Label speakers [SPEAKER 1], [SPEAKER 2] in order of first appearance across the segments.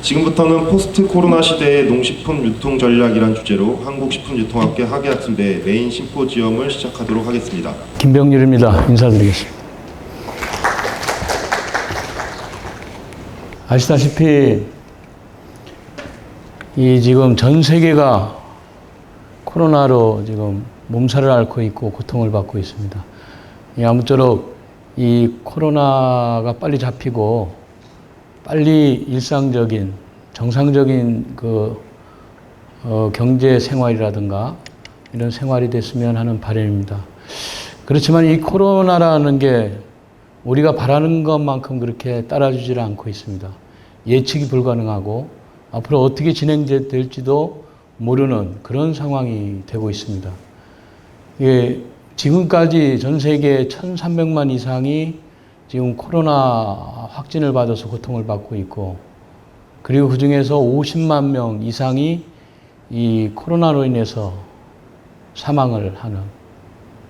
[SPEAKER 1] 지금부터는 포스트 코로나 시대의 농식품 유통 전략이란 주제로 한국식품유통학회 학예학습대 메인 심포지엄을 시작하도록 하겠습니다.
[SPEAKER 2] 김병률입니다. 인사드리겠습니다. 아시다시피 지금 전 세계가 코로나로 지금 몸살을 앓고 있고 고통을 받고 있습니다. 아무쪼록 이 코로나가 빨리 잡히고 빨리 일상적인 정상적인 경제 생활이라든가 이런 생활이 됐으면 하는 바람입니다. 그렇지만 이 코로나라는 게 우리가 바라는 것만큼 그렇게 따라주질 않고 있습니다. 예측이 불가능하고 앞으로 어떻게 진행될지도 모르는 그런 상황이 되고 있습니다. 지금까지 전 세계 1,300만 이상이 지금 코로나 확진을 받아서 고통을 받고 있고, 그리고 그 중에서 50만 명 이상이 이 코로나로 인해서 사망을 하는,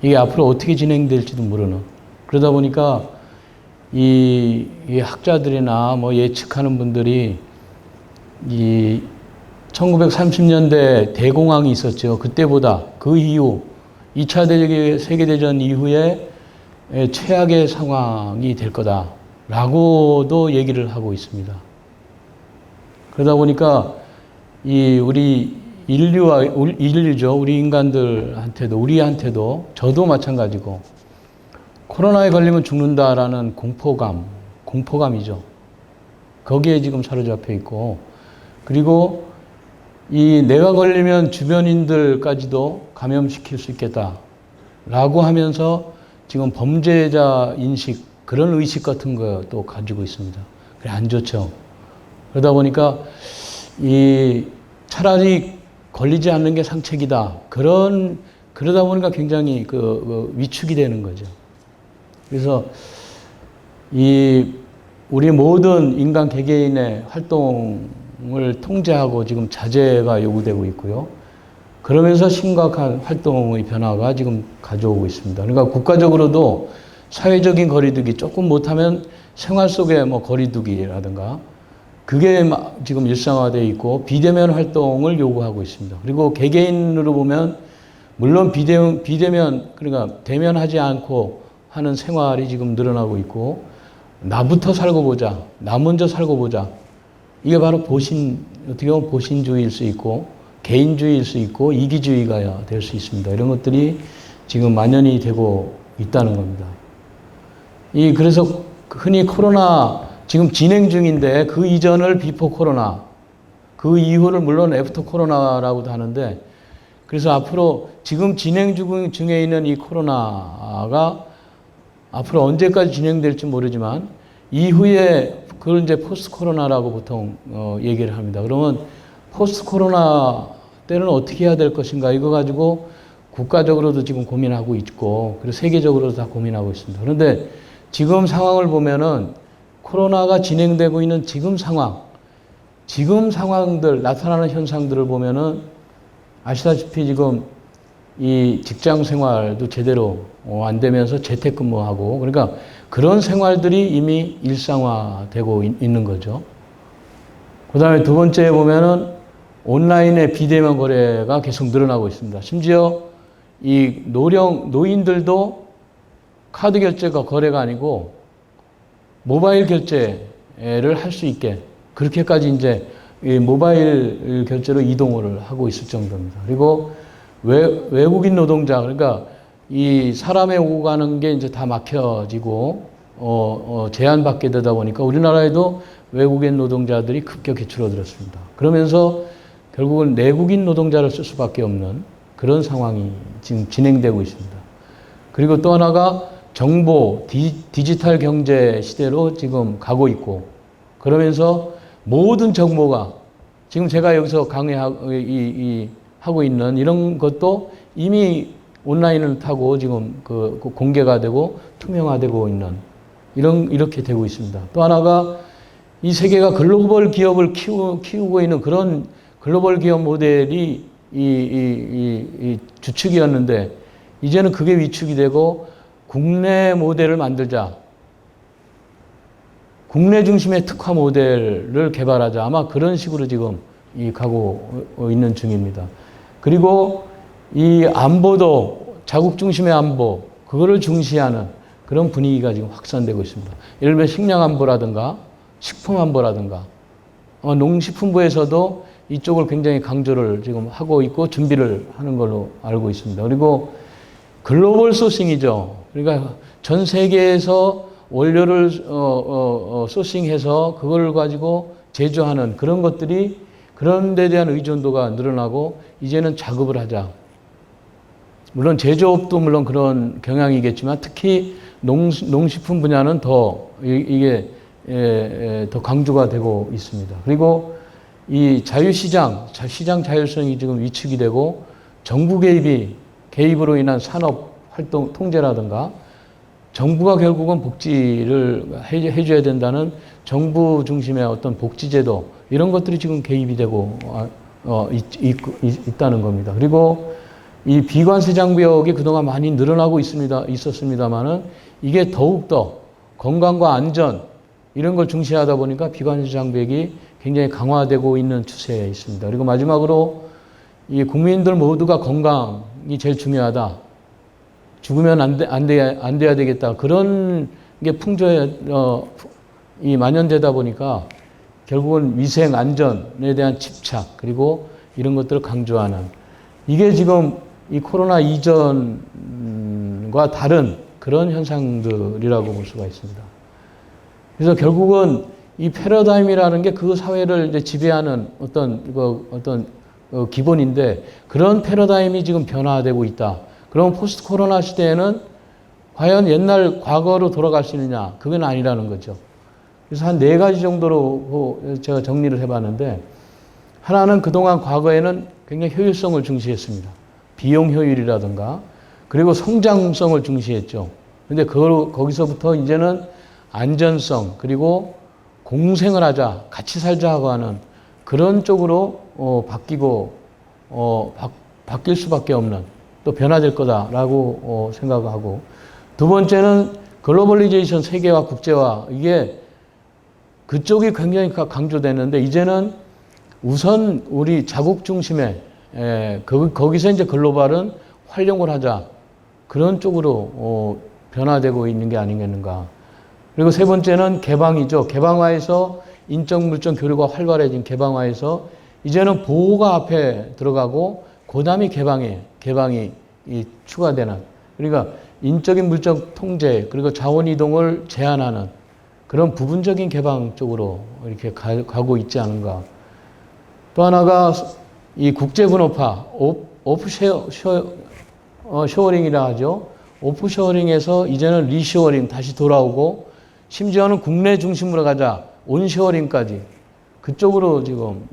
[SPEAKER 2] 이게 앞으로 어떻게 진행될지도 모르는, 그러다 보니까 이 학자들이나 예측하는 분들이 1930년대 대공황이 있었죠. 그때보다 그 이후 2차 세계대전 이후에 최악의 상황이 될 거다라고도 얘기를 하고 있습니다. 그러다 보니까 우리 인류죠. 우리 인간들한테도, 우리한테도, 저도 마찬가지고 코로나에 걸리면 죽는다라는 공포감이죠. 거기에 지금 사로잡혀 있고, 그리고 내가 걸리면 주변인들까지도 감염시킬 수 있겠다라고 하면서 지금 범죄자 인식, 그런 의식 같은 것도 가지고 있습니다. 그래, 안 좋죠. 그러다 보니까 차라리 걸리지 않는 게 상책이다. 그러다 보니까 굉장히 위축이 되는 거죠. 그래서 우리 모든 인간 개개인의 활동을 통제하고 지금 자제가 요구되고 있고요. 그러면서 심각한 활동의 변화가 지금 가져오고 있습니다. 그러니까 국가적으로도 사회적인 거리두기, 조금 못하면 생활 속의 거리두기라든가, 그게 지금 일상화되어 있고 비대면 활동을 요구하고 있습니다. 그리고 개개인으로 보면 물론 그러니까 대면하지 않고 하는 생활이 지금 늘어나고 있고, 나부터 살고 보자, 나 먼저 살고 보자. 이게 바로 어떻게 보면 보신주의일 수 있고, 개인주의일 수 있고, 이기주의가 될 수 있습니다. 이런 것들이 지금 만연이 되고 있다는 겁니다. 그래서 흔히 코로나 지금 진행 중인데, 그 이전을 비포 코로나, 그 이후를 물론 애프터 코로나라고도 하는데, 그래서 앞으로 지금 진행 중에 있는 이 코로나가 앞으로 언제까지 진행될지 모르지만, 이후에 그걸 이제 포스트 코로나라고 보통 얘기를 합니다. 그러면 포스트 코로나 때는 어떻게 해야 될 것인가, 이거 가지고 국가적으로도 지금 고민하고 있고, 그리고 세계적으로도 다 고민하고 있습니다. 그런데 지금 상황을 보면은 코로나가 진행되고 있는 지금 상황들, 나타나는 현상들을 보면은 아시다시피 지금 이 직장 생활도 제대로 안 되면서 재택근무하고, 그러니까 그런 생활들이 이미 일상화되고 있는 거죠. 그 다음에 두 번째 보면은 온라인의 비대면 거래가 계속 늘어나고 있습니다. 심지어 노인들도 카드 결제가 거래가 아니고 모바일 결제를 할 수 있게, 그렇게까지 이제 모바일 결제로 이동을 하고 있을 정도입니다. 그리고 외국인 노동자, 그러니까 사람의 오고 가는 게 이제 다 막혀지고 제한받게 되다 보니까 우리나라에도 외국인 노동자들이 급격히 줄어들었습니다. 그러면서 결국은 내국인 노동자를 쓸 수밖에 없는 그런 상황이 지금 진행되고 있습니다. 그리고 또 하나가 정보, 디지털 경제 시대로 지금 가고 있고, 그러면서 모든 정보가 지금 제가 여기서 하고 있는 이런 것도 이미 온라인을 타고 지금 공개가 되고 투명화되고 있는 이렇게 되고 있습니다. 또 하나가 이 세계가 글로벌 기업을 키우고 있는 그런 글로벌 기업 모델이 이 주축이었는데, 이제는 그게 위축이 되고 국내 모델을 만들자. 국내 중심의 특화 모델을 개발하자. 아마 그런 식으로 지금 가고 있는 중입니다. 그리고 이 안보도 자국 중심의 안보, 그거를 중시하는 그런 분위기가 지금 확산되고 있습니다. 예를 들면 식량 안보라든가 식품 안보라든가 농식품부에서도 이쪽을 굉장히 강조를 지금 하고 있고 준비를 하는 걸로 알고 있습니다. 그리고 글로벌 소싱이죠. 그러니까 전 세계에서 원료를 소싱해서 그걸 가지고 제조하는 그런 것들이 그런 데 대한 의존도가 늘어나고 이제는 작업을 하자. 물론 제조업도 물론 그런 경향이겠지만 특히 농식품 분야는 더 이게 더 강조가 되고 있습니다. 그리고 이 자유시장, 시장 자율성이 지금 위축이 되고 정부 개입으로 인한 산업 활동 통제라든가 정부가 결국은 복지를 해줘야 된다는 정부 중심의 어떤 복지제도 이런 것들이 지금 개입이 되고 있다는 겁니다. 그리고 이 비관세 장벽이 그동안 많이 늘어나고 있었습니다만은 이게 더욱더 건강과 안전 이런 걸 중시하다 보니까 비관세 장벽이 굉장히 강화되고 있는 추세에 있습니다. 그리고 마지막으로 이 국민들 모두가 건강이 제일 중요하다. 죽으면 안 돼야 되겠다. 그런 게 이 만연되다 보니까 결국은 위생 안전에 대한 집착 그리고 이런 것들을 강조하는 이게 지금 이 코로나 이전과 다른 그런 현상들이라고 볼 수가 있습니다. 그래서 결국은 이 패러다임이라는 게 그 사회를 이제 지배하는 어떤 기본인데 그런 패러다임이 지금 변화되고 있다. 그럼 포스트 코로나 시대에는 과연 옛날 과거로 돌아갈 수 있느냐? 그건 아니라는 거죠. 그래서 한 4가지 정도로 제가 정리를 해봤는데 하나는 그동안 과거에는 굉장히 효율성을 중시했습니다. 비용 효율이라든가 그리고 성장성을 중시했죠. 근데 거기서부터 이제는 안전성 그리고 공생을 하자, 같이 살자고 하는 그런 쪽으로 바뀔 수밖에 없는 또 변화될 거다라고 생각하고 두 번째는 글로벌리제이션 세계화 국제화 이게 그쪽이 굉장히 강조되는데 이제는 우선 우리 자국 중심의 거기서 이제 글로벌은 활용을 하자 그런 쪽으로 변화되고 있는 게 아니겠는가. 그리고 세 번째는 개방이죠. 개방화에서 인적 물적 교류가 활발해진 개방화에서 이제는 보호가 앞에 들어가고 그다음이 개방이 추가되는 그러니까 인적인 물적 통제 그리고 자원 이동을 제한하는 그런 부분적인 개방 쪽으로 이렇게 가고 있지 않은가. 또 하나가 이 국제 분업화 오프쇼어링이라 하죠. 오프쇼어링에서 이제는 리쇼어링 다시 돌아오고 심지어는 국내 중심으로 가자 온쇼어링까지 그쪽으로 지금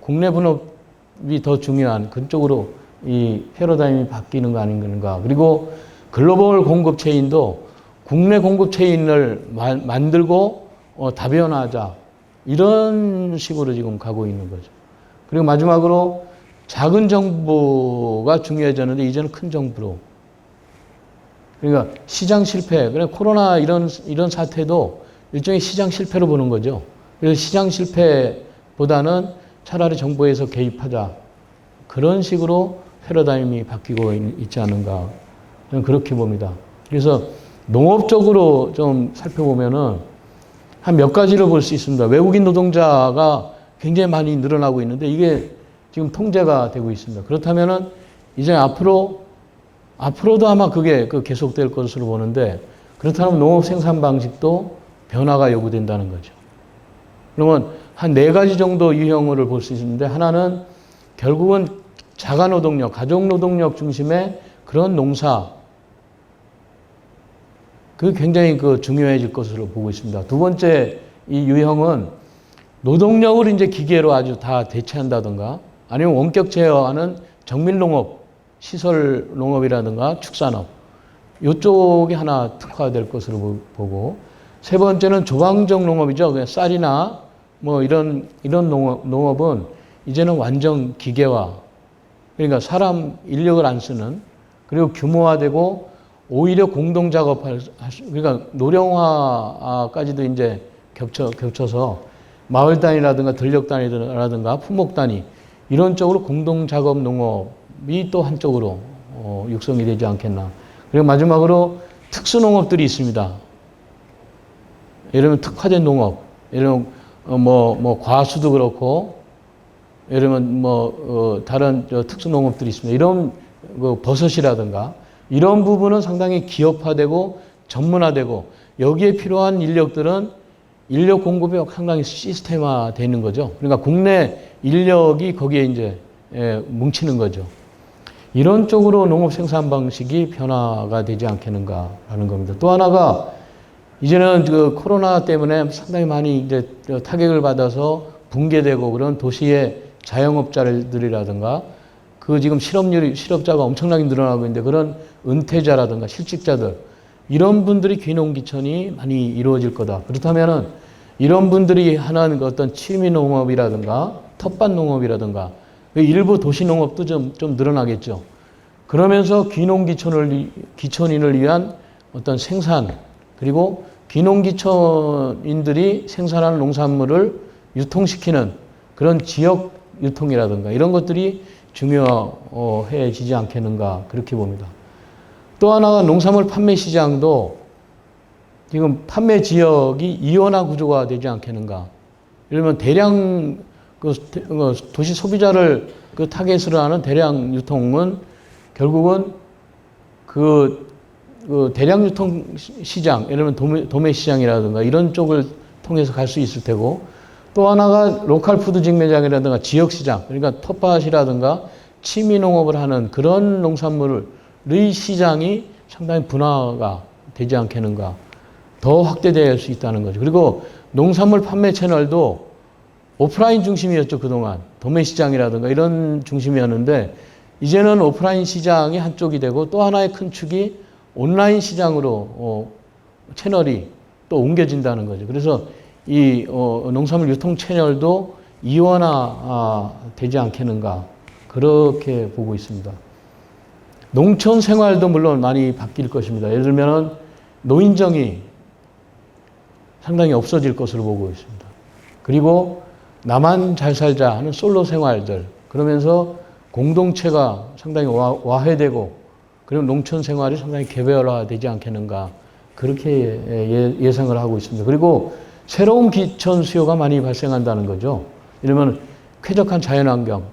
[SPEAKER 2] 국내 분업이 더 중요한 그쪽으로 이 패러다임이 바뀌는 거 아닌가. 그리고 글로벌 공급 체인도 국내 공급 체인을 만들고 다변화하자 이런 식으로 지금 가고 있는 거죠. 그리고 마지막으로 작은 정부가 중요해졌는데 이제는 큰 정부로. 그러니까 시장 실패, 그래 코로나 이런 사태도 일종의 시장 실패로 보는 거죠. 그래서 시장 실패보다는 차라리 정부에서 개입하자 그런 식으로 패러다임이 바뀌고 있지 않은가 저는 그렇게 봅니다. 그래서 농업적으로 좀 살펴보면은 한 몇 가지를 볼 수 있습니다. 외국인 노동자가 굉장히 많이 늘어나고 있는데 이게 지금 통제가 되고 있습니다. 그렇다면은 이제 앞으로도 아마 그게 계속될 것으로 보는데 그렇다면 농업 생산 방식도 변화가 요구된다는 거죠. 그러면 한 4가지 정도 유형을 볼 수 있는데 하나는 결국은 자가노동력, 가족노동력 중심의 그런 농사 그게 굉장히 중요해질 것으로 보고 있습니다. 두 번째 이 유형은 노동력을 이제 기계로 아주 다 대체한다든가 아니면 원격 제어하는 정밀농업, 시설 농업이라든가 축산업 이쪽이 하나 특화될 것으로 보고 세 번째는 조방적 농업이죠. 그냥 쌀이나 뭐 이런 농업은 이제는 완전 기계화 그러니까 사람 인력을 안 쓰는 그리고 규모화되고 오히려 공동 작업할 그러니까 노령화까지도 이제 겹쳐서 마을 단위라든가 들녘 단위라든가 품목 단위 이런 쪽으로 공동 작업 농업이 또 한쪽으로 육성이 되지 않겠나. 그리고 마지막으로 특수 농업들이 있습니다. 예를 들면 특화된 농업, 예를 들면 뭐 과수도 그렇고, 예를 들면 다른 특수 농업들이 있습니다. 이런 버섯이라든가 이런 부분은 상당히 기업화되고 전문화되고 여기에 필요한 인력들은 인력 공급이 상당히 시스템화 되는 거죠. 그러니까 국내 인력이 거기에 이제 뭉치는 거죠. 이런 쪽으로 농업 생산 방식이 변화가 되지 않겠는가라는 겁니다. 또 하나가 이제는 그 코로나 때문에 상당히 많이 이제 타격을 받아서 붕괴되고 그런 도시의 자영업자들이라든가 그 지금 실업자가 엄청나게 늘어나고 있는데 그런 은퇴자라든가 실직자들 이런 분들이 귀농귀촌이 많이 이루어질 거다. 그렇다면은 이런 분들이 하는 그 어떤 취미농업이라든가 텃밭 농업이라든가 일부 도시농업도 좀 늘어나겠죠. 그러면서 귀촌인을 위한 어떤 생산 그리고 귀농귀촌인들이 생산하는 농산물을 유통시키는 그런 지역 유통이라든가 이런 것들이 중요해지지 않겠는가 그렇게 봅니다. 또 하나가 농산물 판매 시장도 지금 판매 지역이 이원화 구조가 되지 않겠는가. 예를 들면 대량 도시 소비자를 타겟으로 하는 대량 유통은 결국은 그 대량 유통 시장, 예를 들면 도매 시장이라든가 이런 쪽을 통해서 갈 수 있을 테고 또 하나가 로컬 푸드 직매장이라든가 지역 시장, 그러니까 텃밭이라든가 취미 농업을 하는 그런 농산물의 시장이 상당히 분화가 되지 않겠는가. 더 확대될 수 있다는 거죠. 그리고 농산물 판매 채널도 오프라인 중심이었죠, 그동안. 도매 시장이라든가 이런 중심이었는데 이제는 오프라인 시장이 한쪽이 되고 또 하나의 큰 축이 온라인 시장으로 채널이 또 옮겨진다는 거죠. 그래서 이 농산물 유통 채널도 이원화 되지 않겠는가 그렇게 보고 있습니다. 농촌 생활도 물론 많이 바뀔 것입니다. 예를 들면 노인정이 상당히 없어질 것으로 보고 있습니다. 그리고 나만 잘 살자 하는 솔로 생활들 그러면서 공동체가 상당히 와해되고 그리고 농촌 생활이 상당히 개별화되지 않겠는가 그렇게 예상을 하고 있습니다. 그리고 새로운 귀촌 수요가 많이 발생한다는 거죠. 이러면 쾌적한 자연환경,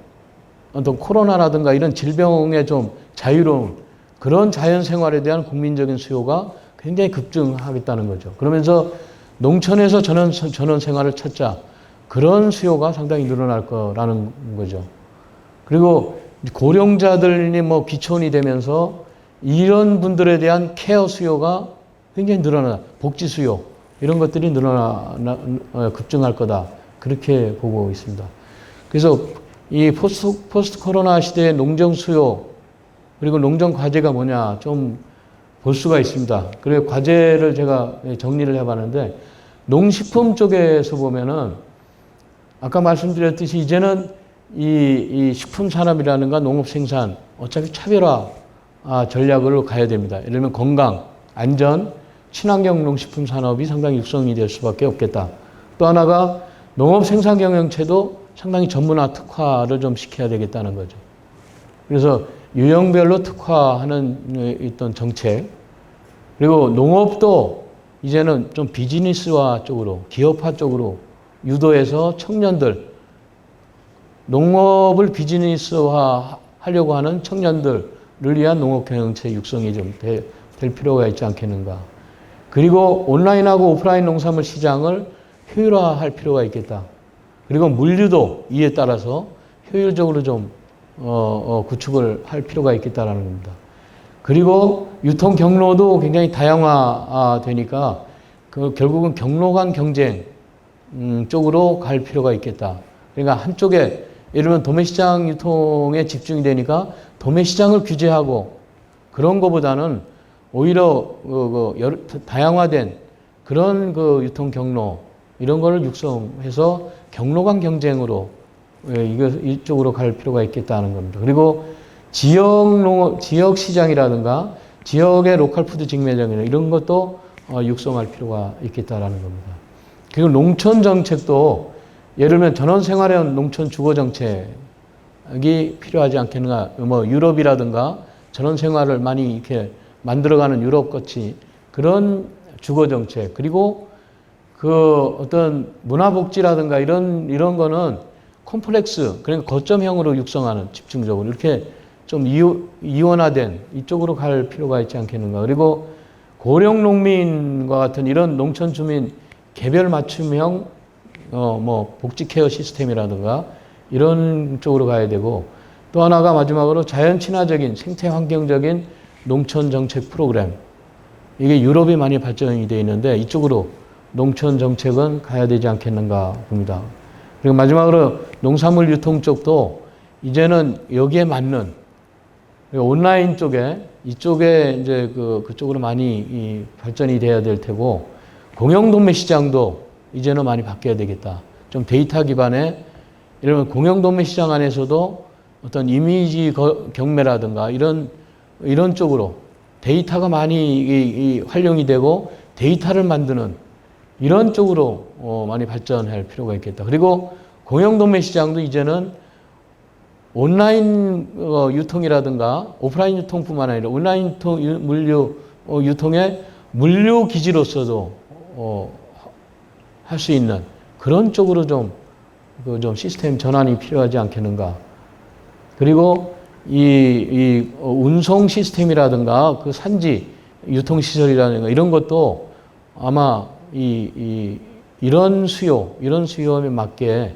[SPEAKER 2] 어떤 코로나라든가 이런 질병에 좀 자유로운 그런 자연생활에 대한 국민적인 수요가 굉장히 급증하겠다는 거죠. 그러면서 농촌에서 전원 생활을 찾자 그런 수요가 상당히 늘어날 거라는 거죠. 그리고 고령자들이 귀촌이 되면서 이런 분들에 대한 케어 수요가 굉장히 늘어나 복지 수요 이런 것들이 급증할 거다 그렇게 보고 있습니다. 그래서 이 포스트 코로나 시대의 농정 수요 그리고 농정 과제가 뭐냐 좀 볼 수가 있습니다. 그리고 과제를 제가 정리를 해봤는데 농식품 쪽에서 보면은 아까 말씀드렸듯이 이제는 이 식품 산업이라는가 농업 생산 어차피 차별화 전략으로 가야 됩니다. 예를 들면 건강, 안전, 친환경 농식품 산업이 상당히 육성이 될 수밖에 없겠다. 또 하나가 농업 생산 경영체도 상당히 전문화 특화를 좀 시켜야 되겠다는 거죠. 그래서 유형별로 특화하는 어떤 정책 그리고 농업도 이제는 좀 비즈니스화 쪽으로 기업화 쪽으로 유도해서 청년들 농업을 비즈니스화 하려고 하는 청년들을 위한 농업 경영체 육성이 좀 될 필요가 있지 않겠는가. 그리고 온라인하고 오프라인 농산물 시장을 효율화할 필요가 있겠다. 그리고 물류도 이에 따라서 효율적으로 좀 구축을 할 필요가 있겠다라는 겁니다. 그리고 유통 경로도 굉장히 다양화되니까 결국은 경로 간 경쟁 쪽으로 갈 필요가 있겠다. 그러니까 한쪽에 예를 들면 도매시장 유통에 집중이 되니까 도매시장을 규제하고 그런 것보다는 오히려 다양화된 그런 유통 경로 이런 거를 육성해서 경로 간 경쟁으로 이쪽으로 갈 필요가 있겠다는 겁니다. 그리고 지역 시장이라든가 지역의 로컬 푸드 직매장이나 이런 것도 육성할 필요가 있겠다라는 겁니다. 그리고 농촌 정책도 예를 들면 전원생활형 농촌 주거 정책이 필요하지 않겠는가. 뭐 유럽이라든가 전원생활을 많이 이렇게 만들어가는 유럽 같이 그런 주거 정책, 그리고 그 어떤 문화복지라든가 이런 거는 콤플렉스, 그러니까 거점형으로 육성하는, 집중적으로 이렇게 좀 이원화된 이쪽으로 갈 필요가 있지 않겠는가. 그리고 고령 농민과 같은 이런 농촌 주민 개별 맞춤형 뭐 복지 케어 시스템이라든가 이런 쪽으로 가야 되고, 또 하나가 마지막으로 자연 친화적인 생태 환경적인 농촌 정책 프로그램. 이게 유럽이 많이 발전이 되어 있는데 이쪽으로 농촌 정책은 가야 되지 않겠는가 봅니다. 그리고 마지막으로 농산물 유통 쪽도 이제는 여기에 맞는 온라인 쪽에 이쪽에 이제 그쪽으로 많이 발전이 돼야 될 테고, 공영 도매 시장도 이제는 많이 바뀌어야 되겠다. 좀 데이터 기반의, 이런 공영 도매 시장 안에서도 어떤 이미지 경매라든가 이런 쪽으로 데이터가 많이 활용이 되고 데이터를 만드는 이런 쪽으로 많이 발전할 필요가 있겠다. 그리고 공영 도매 시장도 이제는 온라인 유통이라든가 오프라인 유통뿐만 아니라 온라인 물류 유통의 물류 기지로서도 할 수 있는 그런 쪽으로 좀 시스템 전환이 필요하지 않겠는가. 그리고 이 운송 시스템이라든가 그 산지 유통 시설이라든가 이런 것도 아마 이런 수요에 맞게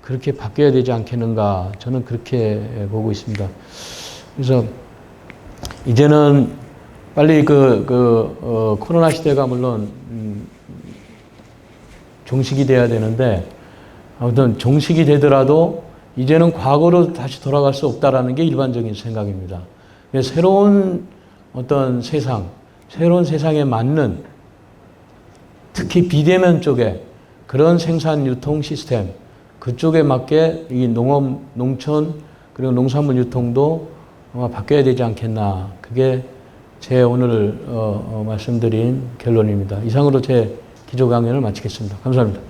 [SPEAKER 2] 그렇게 바뀌어야 되지 않겠는가. 저는 그렇게 보고 있습니다. 그래서 이제는 빨리 코로나 시대가 물론 종식이 돼야 되는데, 아무튼 종식이 되더라도 이제는 과거로 다시 돌아갈 수 없다라는 게 일반적인 생각입니다. 새로운 어떤 새로운 세상에 맞는, 특히 비대면 쪽에 그런 생산 유통 시스템, 그쪽에 맞게 이 농업, 농촌, 그리고 농산물 유통도 아마 바뀌어야 되지 않겠나. 그게 제 오늘 말씀드린 결론입니다. 이상으로 제 기조 강연을 마치겠습니다. 감사합니다.